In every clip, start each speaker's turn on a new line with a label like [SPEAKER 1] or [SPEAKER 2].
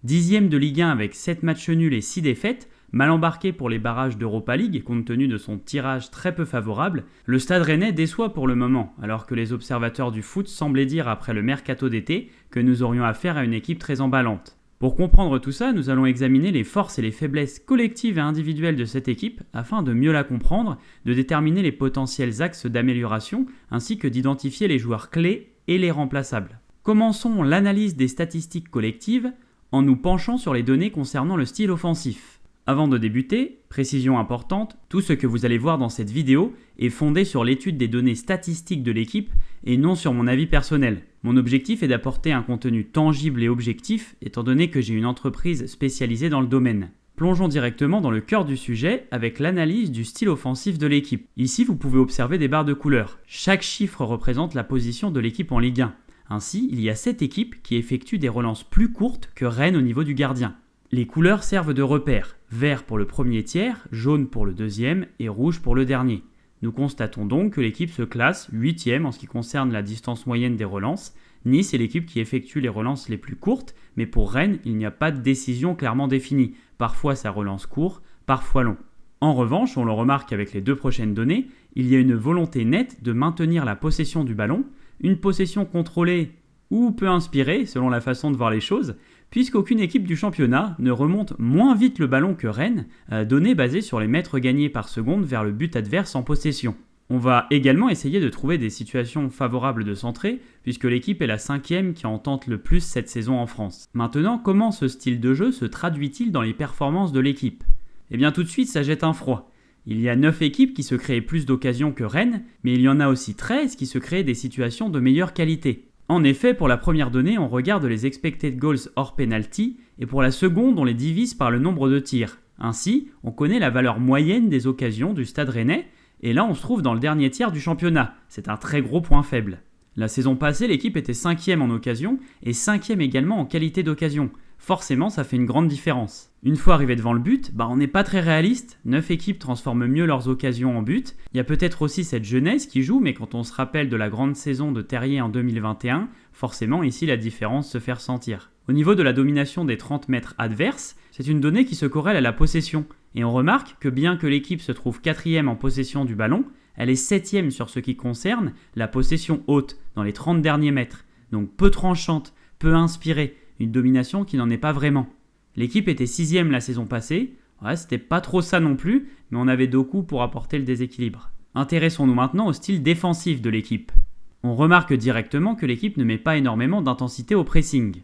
[SPEAKER 1] 10e de Ligue 1 avec 7 matchs nuls et 6 défaites, mal embarqué pour les barrages d'Europa League compte tenu de son tirage très peu favorable, le Stade Rennais déçoit pour le moment, alors que les observateurs du foot semblaient dire après le mercato d'été que nous aurions affaire à une équipe très emballante. Pour comprendre tout ça, nous allons examiner les forces et les faiblesses collectives et individuelles de cette équipe afin de mieux la comprendre, de déterminer les potentiels axes d'amélioration ainsi que d'identifier les joueurs clés et les remplaçables. Commençons l'analyse des statistiques collectives en nous penchant sur les données concernant le style offensif. Avant de débuter, précision importante, tout ce que vous allez voir dans cette vidéo est fondé sur l'étude des données statistiques de l'équipe et non sur mon avis personnel. Mon objectif est d'apporter un contenu tangible et objectif étant donné que j'ai une entreprise spécialisée dans le domaine. Plongeons directement dans le cœur du sujet avec l'analyse du style offensif de l'équipe. Ici, vous pouvez observer des barres de couleurs. Chaque chiffre représente la position de l'équipe en Ligue 1. Ainsi, il y a 7 équipes qui effectuent des relances plus courtes que Rennes au niveau du gardien. Les couleurs servent de repère, vert pour le premier tiers, jaune pour le deuxième et rouge pour le dernier. Nous constatons donc que l'équipe se classe 8e en ce qui concerne la distance moyenne des relances. Nice est l'équipe qui effectue les relances les plus courtes, mais pour Rennes, il n'y a pas de décision clairement définie. Parfois ça relance court, parfois long. En revanche, on le remarque avec les 2 prochaines données, il y a une volonté nette de maintenir la possession du ballon, une possession contrôlée ou peu inspirée selon la façon de voir les choses, puisqu'aucune équipe du championnat ne remonte moins vite le ballon que Rennes, données basées sur les mètres gagnés par seconde vers le but adverse en possession. On va également essayer de trouver des situations favorables de centrer, puisque l'équipe est la 5e qui en tente le plus cette saison en France. Maintenant, comment ce style de jeu se traduit-il dans les performances de l'équipe ? Eh bien tout de suite, ça jette un froid. Il y a 9 équipes qui se créent plus d'occasions que Rennes, mais il y en a aussi 13 qui se créent des situations de meilleure qualité. En effet, pour la première donnée, on regarde les expected goals hors penalty, et pour la seconde, on les divise par le nombre de tirs. Ainsi, on connaît la valeur moyenne des occasions du Stade Rennais, et là on se trouve dans le dernier tiers du championnat. C'est un très gros point faible. La saison passée, l'équipe était 5e en occasion, et 5e également en qualité d'occasion. Forcément, ça fait une grande différence. Une fois arrivé devant le but, on n'est pas très réaliste. 9 équipes transforment mieux leurs occasions en but. Il y a peut-être aussi cette jeunesse qui joue, mais quand on se rappelle de la grande saison de Terrier en 2021, forcément ici la différence se fait ressentir. Au niveau de la domination des 30 mètres adverses, c'est une donnée qui se corrèle à la possession. Et on remarque que bien que l'équipe se trouve 4e en possession du ballon, elle est 7e sur ce qui concerne la possession haute, dans les 30 derniers mètres. Donc peu tranchante, peu inspirée. Une domination qui n'en est pas vraiment. L'équipe était 6e la saison passée, c'était pas trop ça non plus, mais on avait Doku pour apporter le déséquilibre. Intéressons-nous maintenant au style défensif de l'équipe. On remarque directement que l'équipe ne met pas énormément d'intensité au pressing.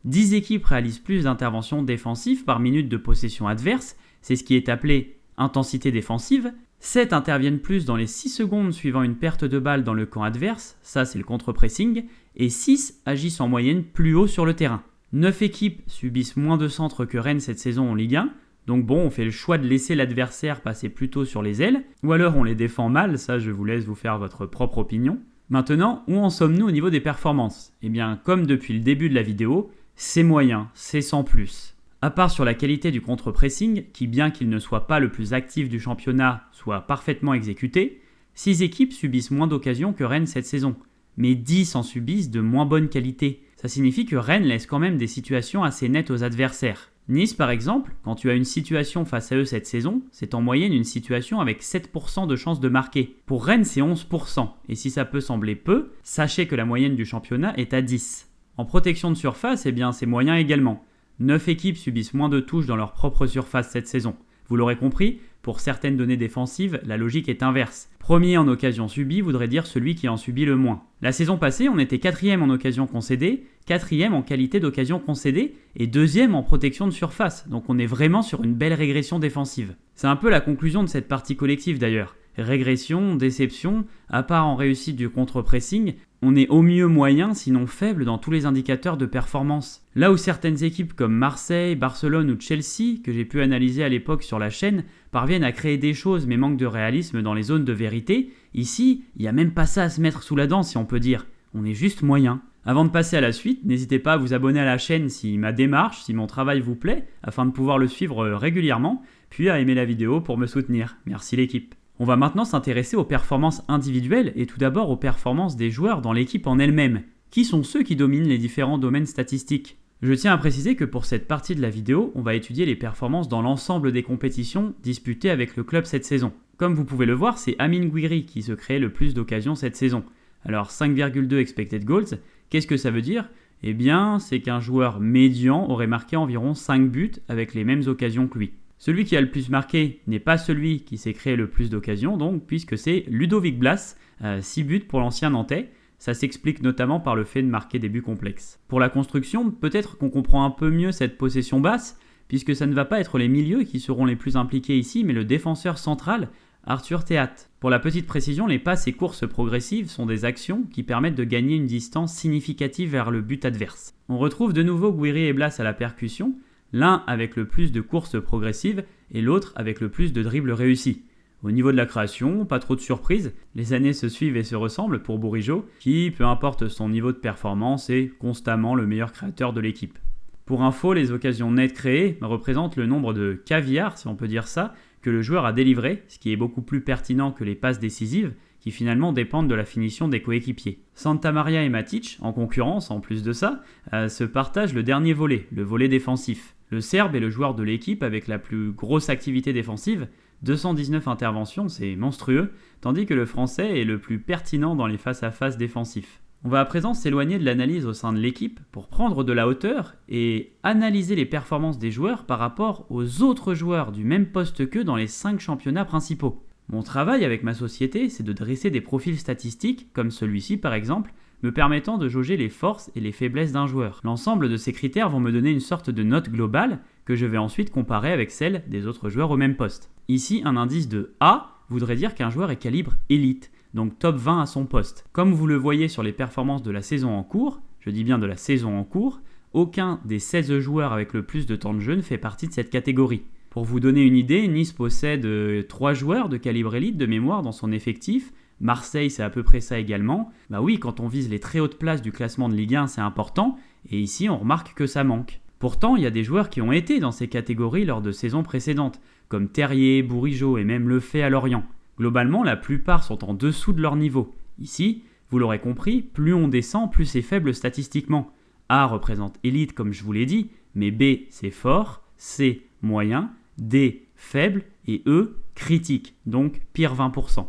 [SPEAKER 1] 10 équipes réalisent plus d'interventions défensives par minute de possession adverse, c'est ce qui est appelé intensité défensive. 7 interviennent plus dans les 6 secondes suivant une perte de balle dans le camp adverse, ça c'est le contre-pressing, et 6 agissent en moyenne plus haut sur le terrain. 9 équipes subissent moins de centres que Rennes cette saison en Ligue 1, donc on fait le choix de laisser l'adversaire passer plutôt sur les ailes, ou alors on les défend mal, ça je vous laisse vous faire votre propre opinion. Maintenant, où en sommes-nous au niveau des performances ? Eh bien, comme depuis le début de la vidéo, c'est moyen, c'est sans plus. À part sur la qualité du contre-pressing, qui bien qu'il ne soit pas le plus actif du championnat, soit parfaitement exécuté, 6 équipes subissent moins d'occasions que Rennes cette saison, mais 10 en subissent de moins bonne qualité. Ça signifie que Rennes laisse quand même des situations assez nettes aux adversaires. Nice par exemple, quand tu as une situation face à eux cette saison, c'est en moyenne une situation avec 7% de chances de marquer. Pour Rennes c'est 11%, et si ça peut sembler peu, sachez que la moyenne du championnat est à 10. En protection de surface, c'est moyen également. 9 équipes subissent moins de touches dans leur propre surface cette saison. Vous l'aurez compris, pour certaines données défensives, la logique est inverse. Premier en occasion subie voudrait dire celui qui en subit le moins. La saison passée, on était 4e en occasion concédée, 4e en qualité d'occasion concédée et 2e en protection de surface. Donc on est vraiment sur une belle régression défensive. C'est un peu la conclusion de cette partie collective d'ailleurs. Régression, déception, à part en réussite du contre-pressing, on est au mieux moyen, sinon faible dans tous les indicateurs de performance. Là où certaines équipes comme Marseille, Barcelone ou Chelsea, que j'ai pu analyser à l'époque sur la chaîne, parviennent à créer des choses mais manquent de réalisme dans les zones de vérité, ici, il n'y a même pas ça à se mettre sous la dent si on peut dire. On est juste moyen. Avant de passer à la suite, n'hésitez pas à vous abonner à la chaîne si ma démarche, si mon travail vous plaît, afin de pouvoir le suivre régulièrement, puis à aimer la vidéo pour me soutenir. Merci l'équipe. On va maintenant s'intéresser aux performances individuelles et tout d'abord aux performances des joueurs dans l'équipe en elle-même. Qui sont ceux qui dominent les différents domaines statistiques ? Je tiens à préciser que pour cette partie de la vidéo, on va étudier les performances dans l'ensemble des compétitions disputées avec le club cette saison. Comme vous pouvez le voir, c'est Amine Gouiri qui se crée le plus d'occasions cette saison. Alors 5,2 expected goals, qu'est-ce que ça veut dire ? Eh bien, c'est qu'un joueur médian aurait marqué environ 5 buts avec les mêmes occasions que lui. Celui qui a le plus marqué n'est pas celui qui s'est créé le plus d'occasions, donc, puisque c'est Ludovic Blas, 6 buts pour l'ancien Nantais. Ça s'explique notamment par le fait de marquer des buts complexes. Pour la construction, peut-être qu'on comprend un peu mieux cette possession basse, puisque ça ne va pas être les milieux qui seront les plus impliqués ici, mais le défenseur central, Arthur Théat. Pour la petite précision, les passes et courses progressives sont des actions qui permettent de gagner une distance significative vers le but adverse. On retrouve de nouveau Gouiri et Blas à la percussion, l'un avec le plus de courses progressives et l'autre avec le plus de dribbles réussis. Au niveau de la création, pas trop de surprises, les années se suivent et se ressemblent pour Bourigeaud, qui, peu importe son niveau de performance, est constamment le meilleur créateur de l'équipe. Pour info, les occasions nettes créées représentent le nombre de caviars, si on peut dire ça, que le joueur a délivré, ce qui est beaucoup plus pertinent que les passes décisives, qui finalement dépendent de la finition des coéquipiers. Santamaria et Matic, en concurrence en plus de ça, se partagent le dernier volet, le volet défensif. Le Serbe est le joueur de l'équipe avec la plus grosse activité défensive, 219 interventions, c'est monstrueux, tandis que le Français est le plus pertinent dans les face-à-face défensifs. On va à présent s'éloigner de l'analyse au sein de l'équipe pour prendre de la hauteur et analyser les performances des joueurs par rapport aux autres joueurs du même poste qu'eux dans les 5 championnats principaux. Mon travail avec ma société, c'est de dresser des profils statistiques, comme celui-ci par exemple, me permettant de jauger les forces et les faiblesses d'un joueur. L'ensemble de ces critères vont me donner une sorte de note globale que je vais ensuite comparer avec celle des autres joueurs au même poste. Ici, un indice de A voudrait dire qu'un joueur est calibre élite, donc top 20 à son poste. Comme vous le voyez sur les performances de la saison en cours, je dis bien de la saison en cours, aucun des 16 joueurs avec le plus de temps de jeu ne fait partie de cette catégorie. Pour vous donner une idée, Nice possède 3 joueurs de calibre élite de mémoire dans son effectif. Marseille, c'est à peu près ça également. Bah oui, quand on vise les très hautes places du classement de Ligue 1, c'est important, et ici on remarque que ça manque. Pourtant, il y a des joueurs qui ont été dans ces catégories lors de saisons précédentes, comme Terrier, Bourigeaud et même Lefebvre à Lorient. Globalement, la plupart sont en dessous de leur niveau. Ici, vous l'aurez compris, plus on descend, plus c'est faible statistiquement. A représente élite comme je vous l'ai dit, mais B c'est fort, C moyen, D faible et E critique, donc pire 20%.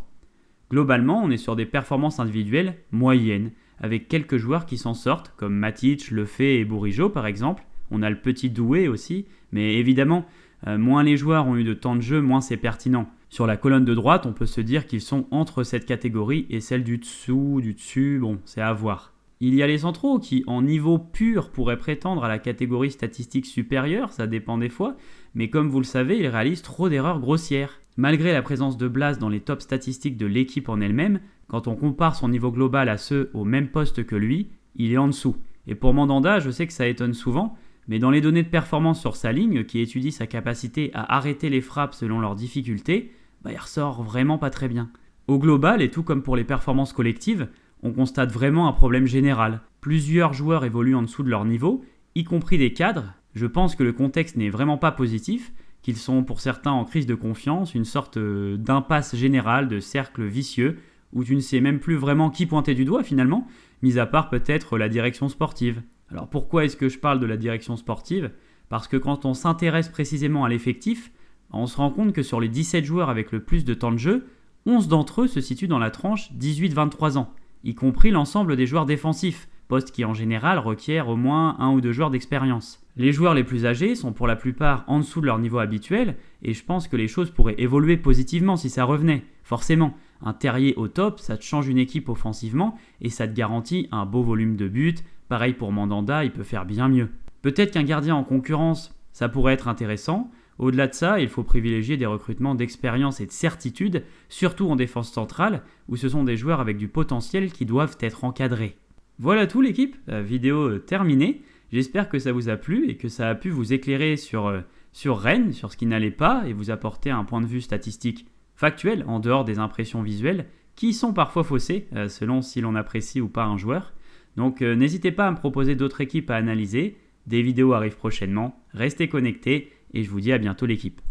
[SPEAKER 1] Globalement, on est sur des performances individuelles moyennes, avec quelques joueurs qui s'en sortent, comme Matic, Lefebvre et Bourigeaud par exemple. On a le petit Doué aussi, mais évidemment, moins les joueurs ont eu de temps de jeu, moins c'est pertinent. Sur la colonne de droite, on peut se dire qu'ils sont entre cette catégorie et celle du dessus, bon, c'est à voir. Il y a les centraux qui, en niveau pur, pourraient prétendre à la catégorie statistique supérieure, ça dépend des fois, mais comme vous le savez, ils réalisent trop d'erreurs grossières. Malgré la présence de Blas dans les top statistiques de l'équipe en elle-même, quand on compare son niveau global à ceux au même poste que lui, il est en dessous. Et pour Mandanda, je sais que ça étonne souvent, mais dans les données de performance sur sa ligne, qui étudie sa capacité à arrêter les frappes selon leurs difficultés, il ressort vraiment pas très bien. Au global, et tout comme pour les performances collectives, on constate vraiment un problème général. Plusieurs joueurs évoluent en dessous de leur niveau, y compris des cadres. Je pense que le contexte n'est vraiment pas positif, qu'ils sont pour certains en crise de confiance, une sorte d'impasse générale, de cercle vicieux, où tu ne sais même plus vraiment qui pointer du doigt finalement, mis à part peut-être la direction sportive. Alors pourquoi est-ce que je parle de la direction sportive ? Parce que quand on s'intéresse précisément à l'effectif, on se rend compte que sur les 17 joueurs avec le plus de temps de jeu, 11 d'entre eux se situent dans la tranche 18-23 ans, y compris l'ensemble des joueurs défensifs, poste qui en général requiert au moins 1 ou 2 joueurs d'expérience. Les joueurs les plus âgés sont pour la plupart en dessous de leur niveau habituel, et je pense que les choses pourraient évoluer positivement si ça revenait. Forcément, un Terrier au top, ça te change une équipe offensivement, et ça te garantit un beau volume de buts. Pareil pour Mandanda, il peut faire bien mieux. Peut-être qu'un gardien en concurrence, ça pourrait être intéressant. Au-delà de ça, il faut privilégier des recrutements d'expérience et de certitude, surtout en défense centrale, où ce sont des joueurs avec du potentiel qui doivent être encadrés. Voilà tout l'équipe, la vidéo terminée. J'espère que ça vous a plu et que ça a pu vous éclairer sur Rennes, sur ce qui n'allait pas et vous apporter un point de vue statistique factuel en dehors des impressions visuelles qui sont parfois faussées selon si l'on apprécie ou pas un joueur. Donc n'hésitez pas à me proposer d'autres équipes à analyser. Des vidéos arrivent prochainement. Restez connectés et je vous dis à bientôt l'équipe.